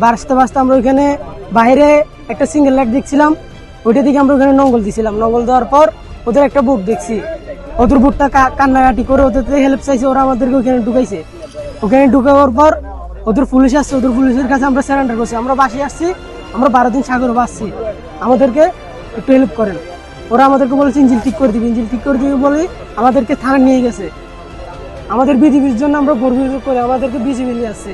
বাঁচতে বাঁচতে আমরা ওইখানে বাইরে একটা সিঙ্গেল লাইট দেখছিলাম, ওইটা দিকে আমরা ওখানে নঙ্গল দিছিলাম। নঙ্গল দেওয়ার পর ওদের একটা বুট দেখছি, ওদের বুটটা কান্নাকাটি করে ওদের হেল্প চাইছে, ওরা আমাদেরকে ওখানে ঢুকাইছে। ওখানে ঢুকাবার পর ওদের পুলিশ আসছে, ওদের পুলিশের কাছে আমরা সারেন্ডার করছি। আমরা বাসে আসছি, আমরা 12 দিন সাগরে বাসছি, আমাদেরকে একটু হেল্প করেন। ওরা আমাদেরকে বলেছে ইঞ্জিল ঠিক করে দিবি, ইঞ্জিল ঠিক করে দিবি বলে আমাদেরকে থানা নিয়ে গেছে। আমাদের বিজিবির জন্য আমরা গর্বিত করে, আমাদেরকে বিজিবি নিয়ে আসছে।